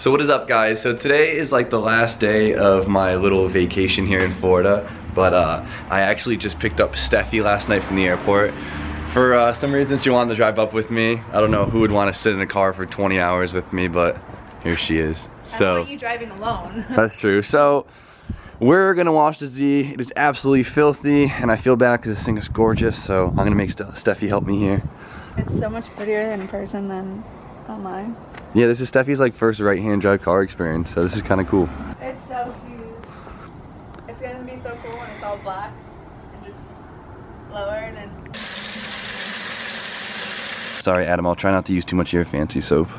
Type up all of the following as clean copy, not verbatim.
So what is up, guys? So today is like the last day of my little vacation here in Florida, but I actually just picked up Steffi last night from the airport. For some reason she wanted to drive up with me. I don't know who would want to sit in a car for 20 hours with me, but here she is. So I don't want you driving alone. That's true. So we're gonna wash the Z. It is absolutely filthy, and I feel bad because this thing is gorgeous, so I'm gonna make Steffi help me here. It's so much prettier in person than online. Yeah, this is Steffi's like first right-hand drive car experience, so this is kind of cool. It's so cute. It's gonna be so cool when it's all black and just lowered and... Sorry, Adam, I'll try not to use too much of your fancy soap.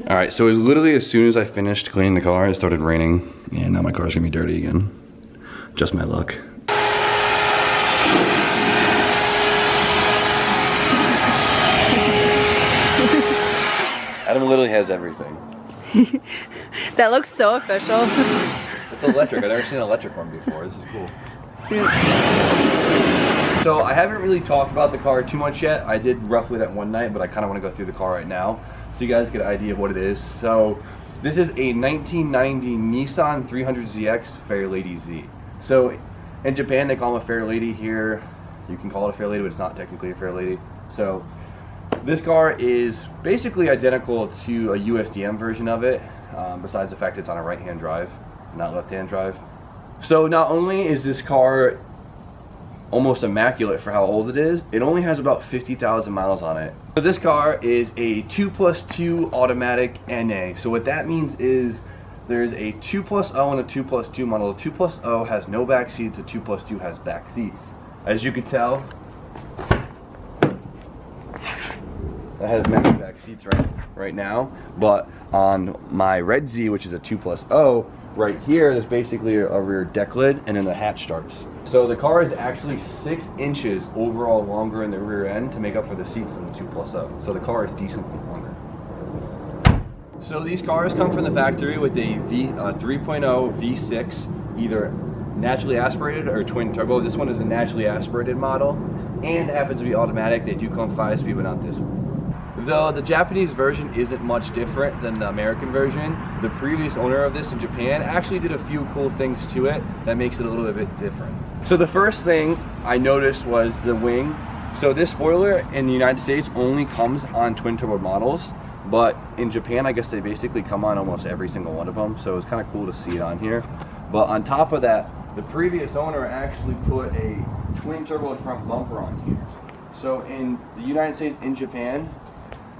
Alright, so it was literally as soon as I finished cleaning the car, it started raining, and now my car's gonna be dirty again. Just my luck. Adam literally has everything. That looks so official. It's electric. I've never seen an electric one before. This is cool. So I haven't really talked about the car too much yet. I did roughly that one night, but I kind of want to go through the car right now so you guys get an idea of what it is. So this is a 1990 Nissan 300Zx Fairlady Z. So in Japan they call them a Fairlady. Here you can call it a Fairlady, but it's not technically a Fairlady. So this car is basically identical to a USDM version of it, besides the fact it's on a right-hand drive, not left-hand drive. So not only is this car almost immaculate for how old it is, it only has about 50,000 miles on it. So this car is a 2+2 automatic NA. So what that means is there's a 2+0 and a 2+2 model. The 2+0 has no back seats, the 2+2 has back seats. As you can tell, that has massive back seats right now, but on my red Z, which is a 2+0, right here there's basically a rear deck lid and then the hatch starts. So the car is actually 6 inches overall longer in the rear end to make up for the seats in the 2+0. So the car is decently longer. So these cars come from the factory with a 3.0 V6, either naturally aspirated or twin turbo. This one is a naturally aspirated model, and it happens to be automatic. They do come 5-speed, but not this one. Though the Japanese version isn't much different than the American version, the previous owner of this in Japan actually did a few cool things to it that makes it a little bit different. So the first thing I noticed was the wing. So this spoiler in the United States only comes on twin turbo models, but in Japan I guess they basically come on almost every single one of them, so it's kind of cool to see it on here. But on top of that, the previous owner actually put a twin turbo front bumper on here. So in the United States and Japan,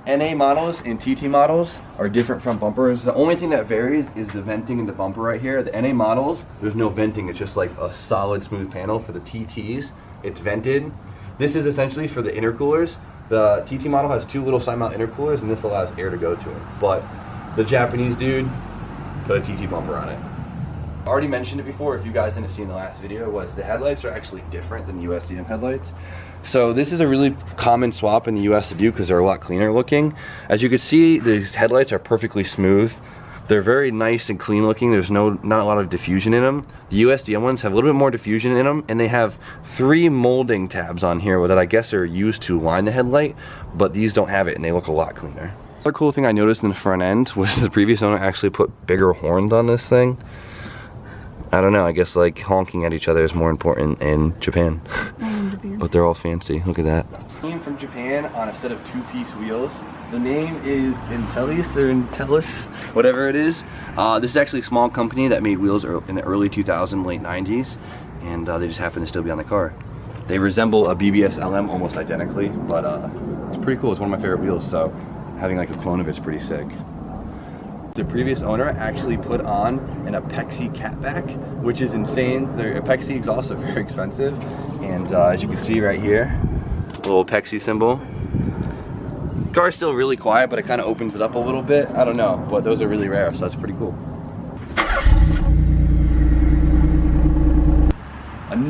NA models and TT models are different front bumpers. The only thing that varies is the venting in the bumper right here. The NA models, there's no venting. It's just like a solid smooth panel. For the TTs, it's vented. This is essentially for the intercoolers. The TT model has 2 little side mount intercoolers, and this allows air to go to it. But the Japanese dude put a TT bumper on it. I already mentioned it before, if you guys didn't see in the last video, was the headlights are actually different than USDM headlights. So this is a really common swap in the US to do because they're a lot cleaner looking. As you can see, these headlights are perfectly smooth. They're very nice and clean looking. There's not a lot of diffusion in them. The USDM ones have a little bit more diffusion in them, and they have 3 molding tabs on here that I guess are used to line the headlight, but these don't have it and they look a lot cleaner. Another cool thing I noticed in the front end was the previous owner actually put bigger horns on this thing. I don't know, I guess like honking at each other is more important in Japan. But they're all fancy, look at that. Came from Japan on a set of 2-piece wheels. The name is Intellis, whatever it is. This is actually a small company that made wheels in the early 2000s, late 90s, and they just happen to still be on the car. They resemble a BBS LM almost identically, but it's pretty cool. It's one of my favorite wheels, so having like a clone of it's pretty sick. The previous owner actually put on an Apexi catback, which is insane. The Apexi exhausts are very expensive, and as you can see right here, little Apexi symbol. Car's still really quiet, but it kind of opens it up a little bit. I don't know, but those are really rare, so that's pretty cool.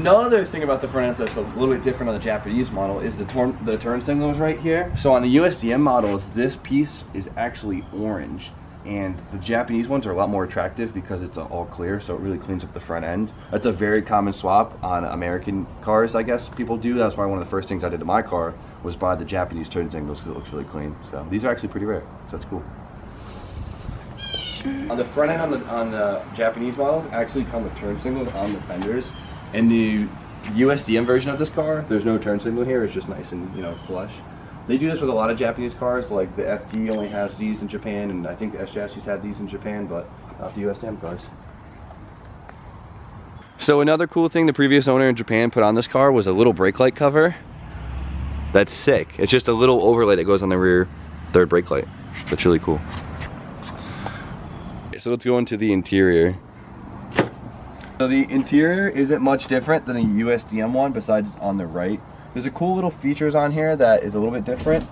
Another thing about the front end that's a little bit different on the Japanese model is the turn signals right here. So on the USDM models, this piece is actually orange, and the Japanese ones are a lot more attractive because it's all clear, so it really cleans up the front end. That's a very common swap on American cars, I guess people do. That's why one of the first things I did to my car was buy the Japanese turn signals because it looks really clean. So these are actually pretty rare, so that's cool. On the front end on the Japanese models actually come with turn signals on the fenders. In the USDM version of this car, there's no turn signal here. It's just nice and, you know, flush. They do this with a lot of Japanese cars, like the FD only has these in Japan, and I think the S chassis had these in Japan, but not the USDM cars. So another cool thing the previous owner in Japan put on this car was a little brake light cover. That's sick. It's just a little overlay that goes on the rear third brake light. That's really cool. So let's go into the interior. So the interior isn't much different than a USDM one besides on the right. There's a cool little features on here that is a little bit different.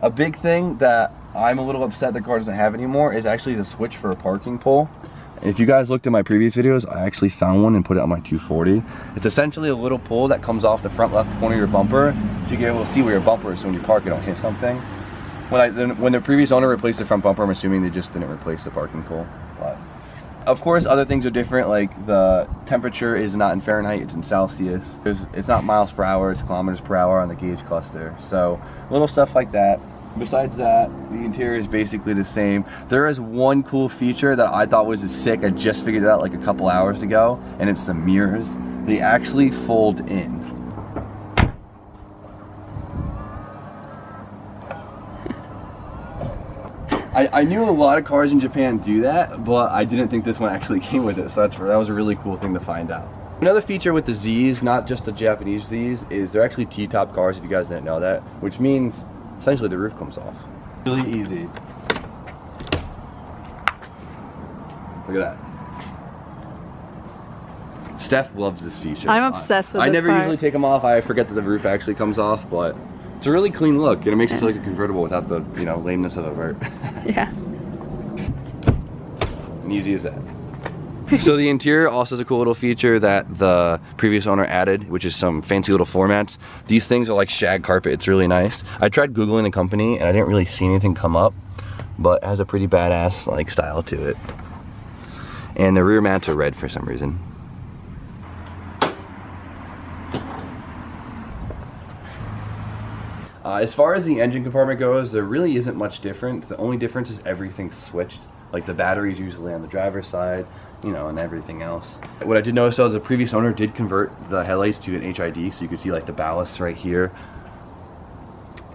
A big thing that I'm a little upset the car doesn't have anymore is actually the switch for a parking pole. And if you guys looked at my previous videos, I actually found one and put it on my 240. It's essentially a little pole that comes off the front left corner of your bumper, so you get able to see where your bumper is so when you park you don't hit something. When the previous owner replaced the front bumper, I'm assuming they just didn't replace the parking pole. But of course, other things are different, like the temperature is not in Fahrenheit, it's in Celsius. It's not miles per hour, it's kilometers per hour on the gauge cluster. So little stuff like that. Besides that, the interior is basically the same. There is one cool feature that I thought was sick. I just figured it out like a couple hours ago, and it's the mirrors. They actually fold in. I knew a lot of cars in Japan do that, but I didn't think this one actually came with it, so that was a really cool thing to find out. Another feature with the Zs, not just the Japanese Zs, is they're actually T-top cars, if you guys didn't know that, which means essentially the roof comes off. Really easy. Look at that. Steph loves this feature. I'm obsessed with this I never part. usually take them off. I forget that the roof actually comes off, but it's a really clean look, and it makes it feel like a convertible without the, you know, lameness of a vert. Yeah. And easy as that. So the interior also has a cool little feature that the previous owner added, which is some fancy little floor mats. These things are like shag carpet. It's really nice. I tried Googling the company, and I didn't really see anything come up, but it has a pretty badass like style to it. And the rear mats are red for some reason. As far as the engine compartment goes, there really isn't much different. The only difference is everything's switched. Like the battery's usually on the driver's side, you know, and everything else. What I did notice though is the previous owner did convert the headlights to an HID, so you could see like the ballast right here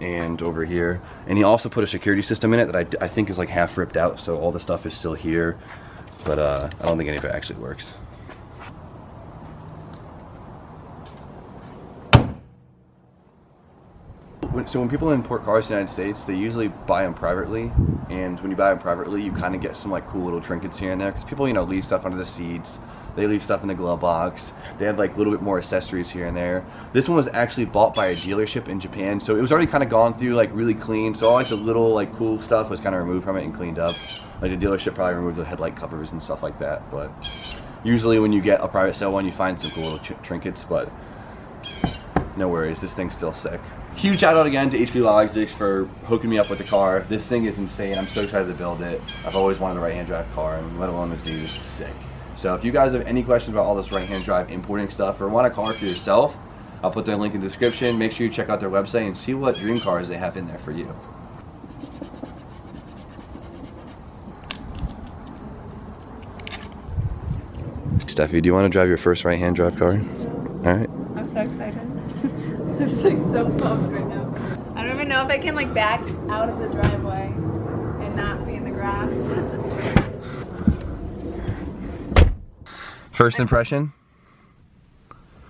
and over here. And he also put a security system in it that I think is like half ripped out, so all the stuff is still here, but I don't think any of it actually works. So when people import cars to the United States, they usually buy them privately, and when you buy them privately, you kind of get some like cool little trinkets here and there, because people, you know, leave stuff under the seats, they leave stuff in the glove box, they have like a little bit more accessories here and there. This one was actually bought by a dealership in Japan, so it was already kind of gone through, like really clean, so all like the little like cool stuff was kind of removed from it and cleaned up. Like the dealership probably removed the headlight covers and stuff like that, but usually when you get a private sale one, you find some cool little trinkets, but no worries, this thing's still sick. Huge shout out again to HP Logistics for hooking me up with the car. This thing is insane. I'm so excited to build it. I've always wanted a right-hand drive car, and let alone the Z. This is sick. So if you guys have any questions about all this right-hand drive importing stuff or want a car for yourself, I'll put their link in the description. Make sure you check out their website and see what dream cars they have in there for you. Steffi, do you want to drive your first right-hand drive car? All right. I'm so excited. I'm just like so pumped right now. I don't even know if I can like back out of the driveway and not be in the grass. First impression?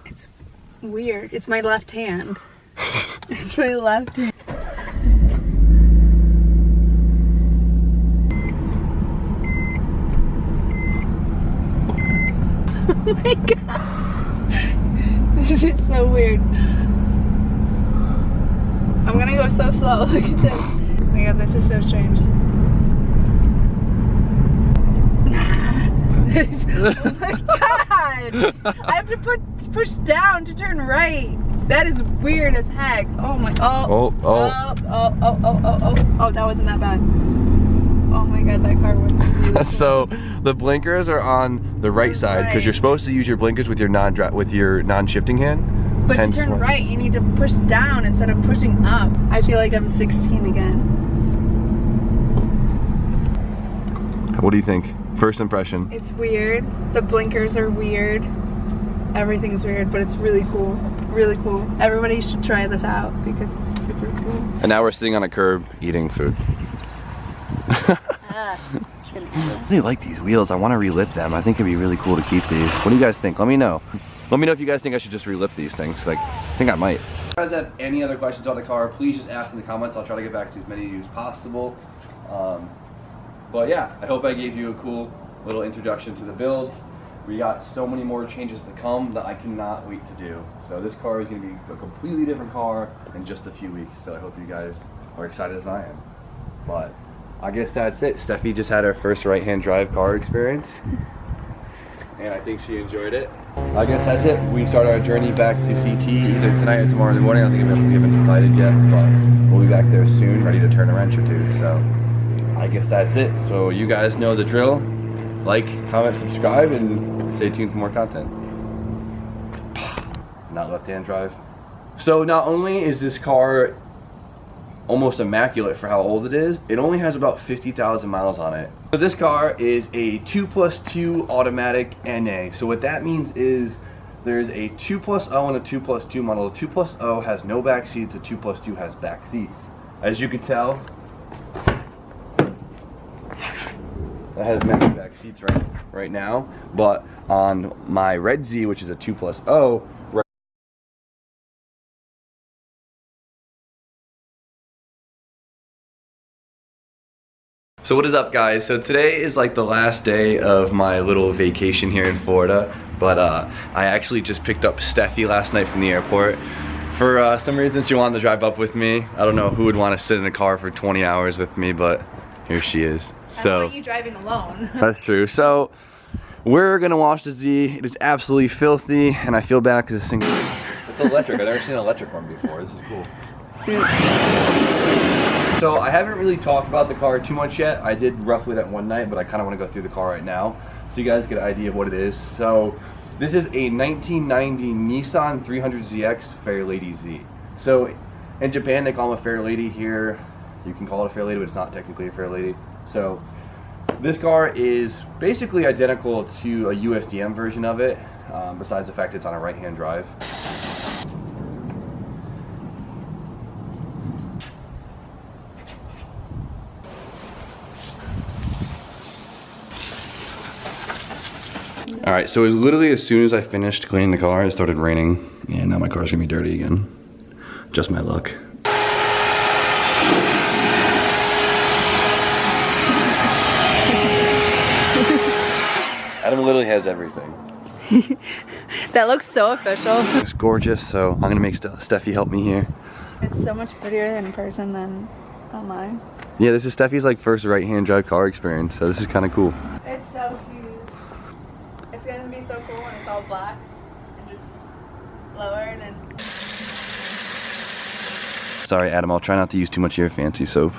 It's weird. It's my left hand. It's my left hand. Oh my god. This is so weird. I'm gonna go so slow. Look at this. Oh my god, this is so strange. Oh my god! I have to push down to turn right. That is weird as heck. Oh my, oh, that wasn't that bad. Oh my god, that car went really So the blinkers are on the right side because you're supposed to use your blinkers with your non-shifting hand. But to turn right, you need to push down instead of pushing up. I feel like I'm 16 again. What do you think? First impression? It's weird. The blinkers are weird. Everything's weird, but it's really cool. Really cool. Everybody should try this out because it's super cool. And now we're sitting on a curb eating food. I really like these wheels. I want to relip them. I think it'd be really cool to keep these. What do you guys think? Let me know. Let me know if you guys think I should just relip these things. Like, I think I might. If you guys have any other questions on the car, please just ask in the comments. I'll try to get back to as many of you as possible. But yeah, I hope I gave you a cool little introduction to the build. We got so many more changes to come that I cannot wait to do. So this car is going to be a completely different car in just a few weeks. So I hope you guys are excited as I am. But I guess that's it. Steffi just had her first right-hand drive car experience. And I think she enjoyed it. I guess that's it. We start our journey back to CT either tonight or tomorrow in the morning. I don't think we haven't decided yet, but we'll be back there soon, ready to turn a wrench or two. So I guess that's it. So you guys know the drill. Like, comment, subscribe, and stay tuned for more content. Not left-hand drive. So not only is this car almost immaculate for how old it is, it only has about 50,000 miles on it. So this car is a 2+2 automatic NA. So what that means is there's a 2+0 and a 2+2 model. The 2+0 has no back seats, the 2+2 has back seats. As you can tell, that has massive back seats right now, but on my Red Z, which is a 2+0, So what is up, guys? So today is like the last day of my little vacation here in Florida, but I actually just picked up Steffi last night from the airport. For some reason she wanted to drive up with me. I don't know who would want to sit in a car for 20 hours with me, but here she is. I don't want you driving alone. That's true. So we're gonna wash the Z. It is absolutely filthy, and I feel bad because this thing, it's electric. I've never seen an electric one before. This is cool. So I haven't really talked about the car too much yet. I did roughly that one night, but I kind of want to go through the car right now so you guys get an idea of what it is. So this is a 1990 Nissan 300Zx Fairlady Z. So in Japan they call them a Fairlady. Here you can call it a Fairlady, but it's not technically a Fairlady. So this car is basically identical to a USDM version of it, besides the fact it's on a right-hand drive. Alright, so it was literally as soon as I finished cleaning the car, it started raining, and now my car's gonna be dirty again. Just my luck. Adam literally has everything. That looks so official. It's gorgeous, so I'm gonna make Steffi help me here. It's so much prettier in person than online. Yeah, this is Steffi's like first right-hand drive car experience, so this is kind of cool. It's so cute. It's gonna be so cool when it's all black and just lowered and. Sorry, Adam, I'll try not to use too much of your fancy soap.